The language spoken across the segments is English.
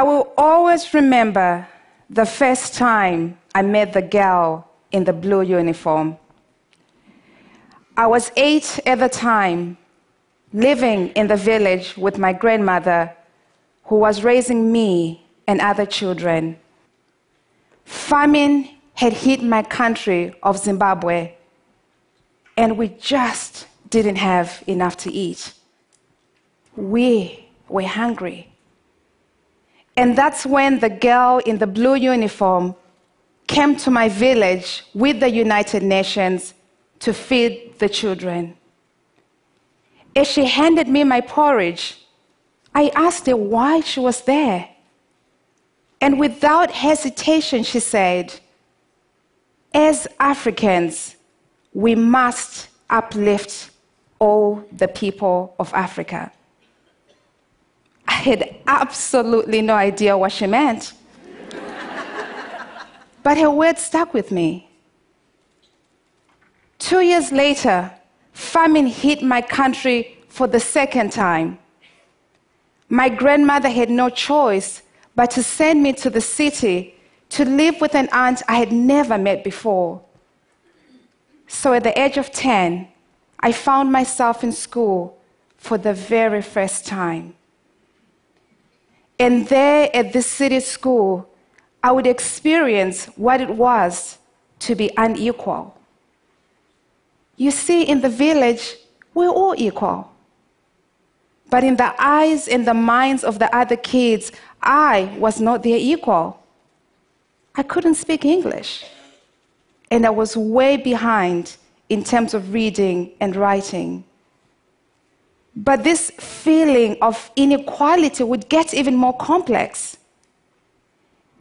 will always remember the first time I met the girl in the blue uniform. I was 8 at the time, living in the village with my grandmother, who was raising me and other children. Famine had hit my country of Zimbabwe, and we just didn't have enough to eat. We were hungry. And that's when the girl in the blue uniform came to my village with the United Nations to feed the children. As she handed me my porridge, I asked her why she was there. And without hesitation, she said, "As Africans, we must uplift all the people of Africa." I had absolutely no idea what she meant. But her words stuck with me. 2 years later, famine hit my country for the second time. My grandmother had no choice but to send me to the city to live with an aunt I had never met before. So at the age of 10, I found myself in school for the very first time. And there at this city school, I would experience what it was to be unequal. You see, in the village, we're all equal. But in the eyes and the minds of the other kids, I was not their equal. I couldn't speak English. And I was way behind in terms of reading and writing. But this feeling of inequality would get even more complex.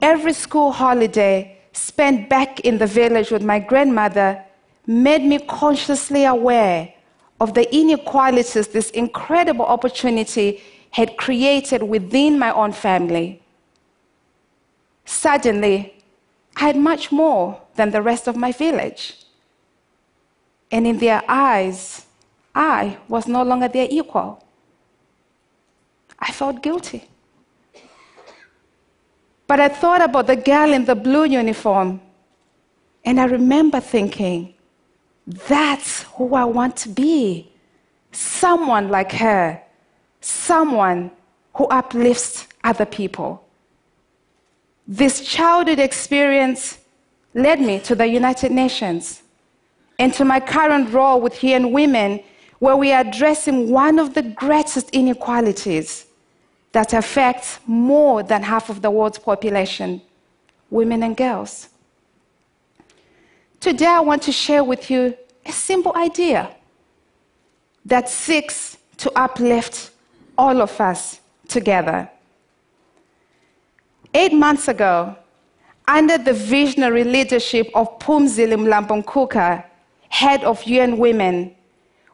Every school holiday spent back in the village with my grandmother made me consciously aware of the inequalities this incredible opportunity had created within my own family. Suddenly, I had much more than the rest of my village. And in their eyes, I was no longer their equal. I felt guilty. But I thought about the girl in the blue uniform, and I remember thinking, that's who I want to be. Someone like her. Someone who uplifts other people. This childhood experience led me to the United Nations and to my current role with UN Women, where we are addressing one of the greatest inequalities that affects more than half of the world's population, women and girls. Today, I want to share with you a simple idea that seeks to uplift all of us together. 8 months ago, under the visionary leadership of Phumzile Mlambo-Ngcuka, head of UN Women,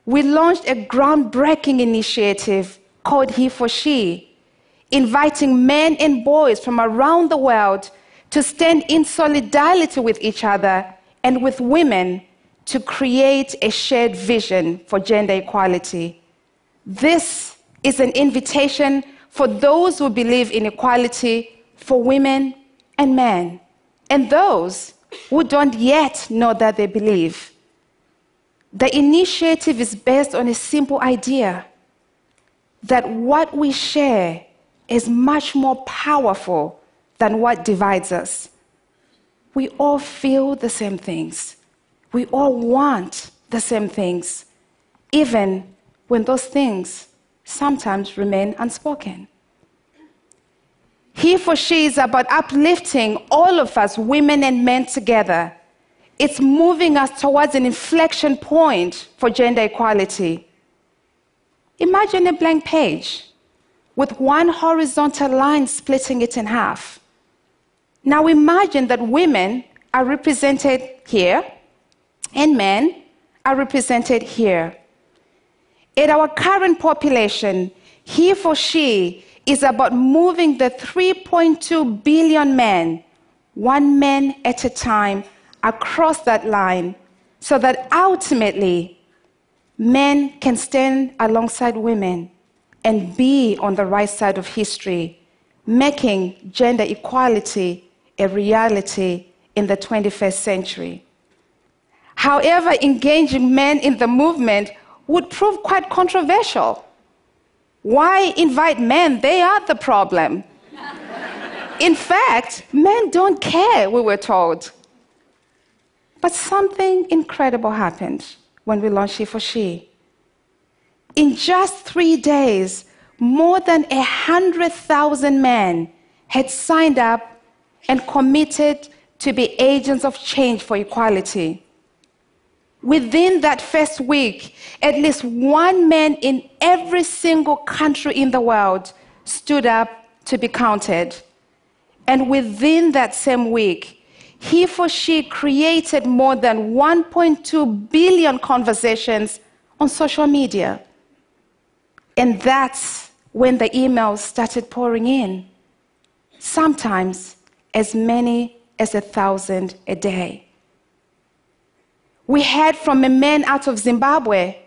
we launched a groundbreaking initiative called He for She, inviting men and boys from around the world to stand in solidarity with each other and with women to create a shared vision for gender equality. This is an invitation for those who believe in equality for women and men, and those who don't yet know that they believe. The initiative is based on a simple idea that what we share is much more powerful than what divides us. We all feel the same things. We all want the same things, even when those things sometimes remain unspoken. He for She is about uplifting all of us, women and men, together. It's moving us towards an inflection point for gender equality. Imagine a blank page with one horizontal line splitting it in half. Now imagine that women are represented here and men are represented here. In our current population, He for She is about moving the 3.2 billion men, one man at a time, across that line, so that ultimately men can stand alongside women and be on the right side of history, making gender equality a reality in the 21st century. However, engaging men in the movement would prove quite controversial. Why invite men? They are the problem. In fact, men don't care, we were told. But something incredible happened when we launched She4She. In just 3 days, more than 100,000 men had signed up and committed to be agents of change for equality. Within that first week, at least one man in every single country in the world stood up to be counted. And within that same week, He4She created more than 1.2 billion conversations on social media. And that's when the emails started pouring in, sometimes as many as 1,000 a day. We heard from a man out of Zimbabwe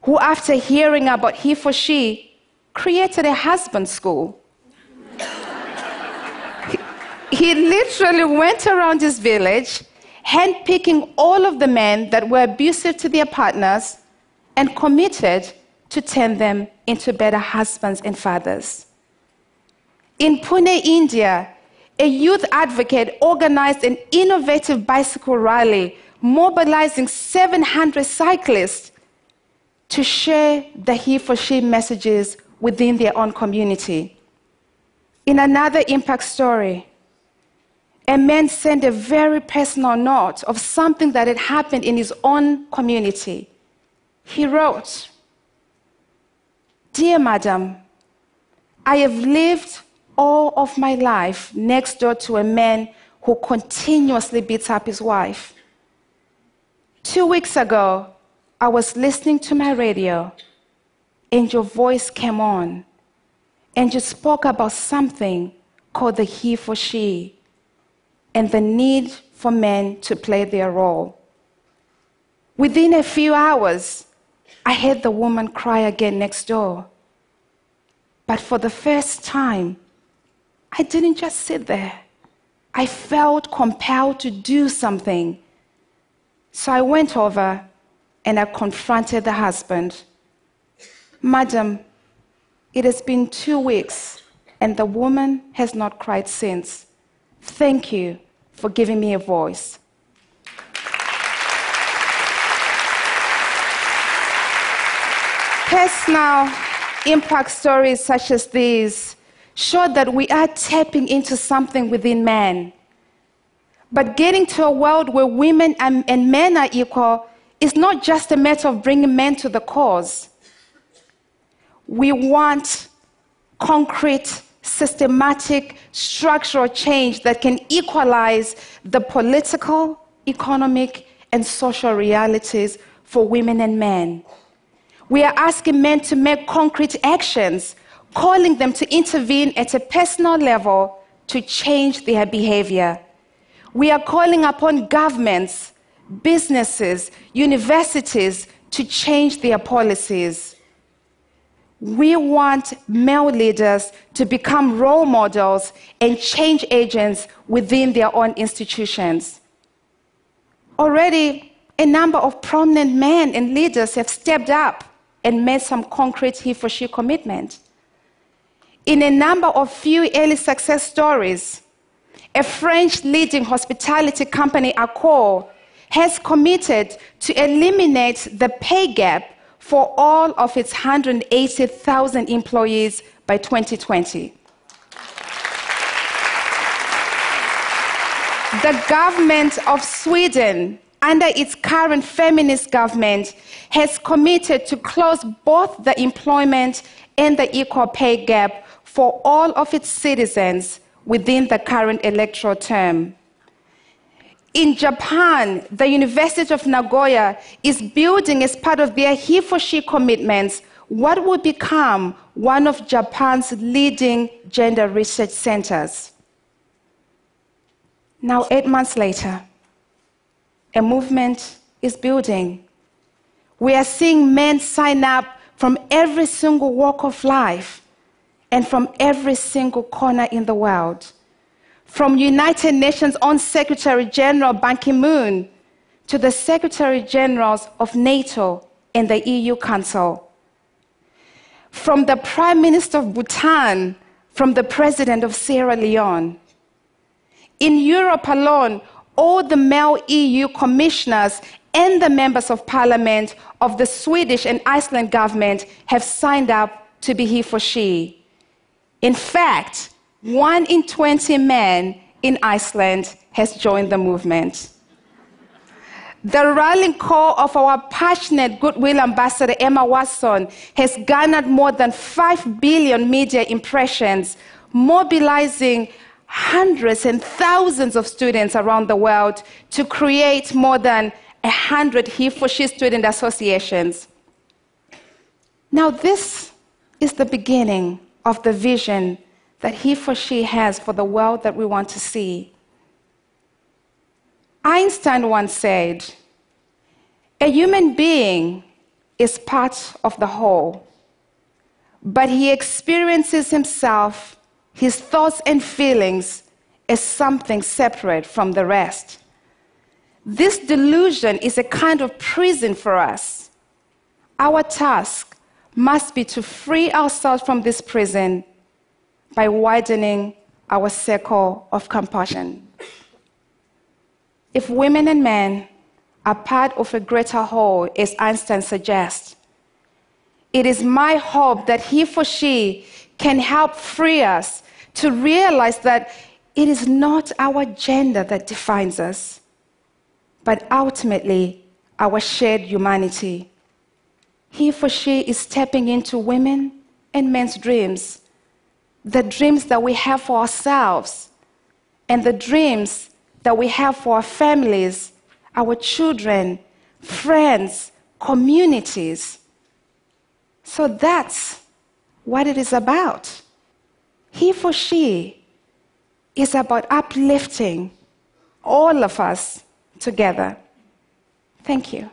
who, after hearing about He4She, created a husband school. He literally went around his village, handpicking all of the men that were abusive to their partners and committed to turn them into better husbands and fathers. In Pune, India, a youth advocate organized an innovative bicycle rally mobilizing 700 cyclists to share the He4She messages within their own community. In another impact story, a man sent a very personal note of something that had happened in his own community. He wrote, "Dear Madam, I have lived all of my life next door to a man who continuously beats up his wife. 2 weeks ago, I was listening to my radio, and your voice came on, and you spoke about something called the He4She, and the need for men to play their role. Within a few hours, I heard the woman cry again next door. But for the first time, I didn't just sit there. I felt compelled to do something. So I went over and I confronted the husband. Madam, it has been 2 weeks and the woman has not cried since. Thank you for giving me a voice." Personal impact stories such as these show that we are tapping into something within men. But getting to a world where women and men are equal is not just a matter of bringing men to the cause. We want concrete, systematic, structural change that can equalize the political, economic, and social realities for women and men. We are asking men to make concrete actions, calling them to intervene at a personal level to change their behavior. We are calling upon governments, businesses, universities to change their policies. We want male leaders to become role models and change agents within their own institutions. Already, a number of prominent men and leaders have stepped up and made some concrete He4She commitment. In a number of few early success stories, a French leading hospitality company, Accor, has committed to eliminate the pay gap for all of its 180,000 employees by 2020. The government of Sweden, under its current feminist government, has committed to close both the employment and the equal pay gap for all of its citizens within the current electoral term. In Japan, the University of Nagoya is building, as part of their He4She commitments, what will become one of Japan's leading gender research centers. Now, 8 months later, a movement is building. We are seeing men sign up from every single walk of life, and from every single corner in the world, from United Nations own Secretary General Ban Ki-moon to the Secretary Generals of NATO and the EU Council, from the Prime Minister of Bhutan, from the President of Sierra Leone. In Europe alone, all the male EU commissioners and the members of parliament of the Swedish and Iceland government have signed up to be he for she. In fact, 1 in 20 men in Iceland has joined the movement. The rallying call of our passionate goodwill ambassador Emma Watson has garnered more than 5 billion media impressions, mobilizing hundreds and thousands of students around the world to create more than 100 he for she student associations. Now this is the beginning of the vision that he for she has for the world that we want to see. Einstein once said, "A human being is part of the whole, but he experiences himself, his thoughts and feelings as something separate from the rest." This delusion is a kind of prison for us. Our task must be to free ourselves from this prison by widening our circle of compassion. If women and men are part of a greater whole, as Einstein suggests, it is my hope that he for she can help free us to realize that it is not our gender that defines us, but ultimately our shared humanity. He for she is stepping into women and men's dreams, the dreams that we have for ourselves, and the dreams that we have for our families, our children, friends, communities. So that's what it is about. He for she is about uplifting all of us together. Thank you.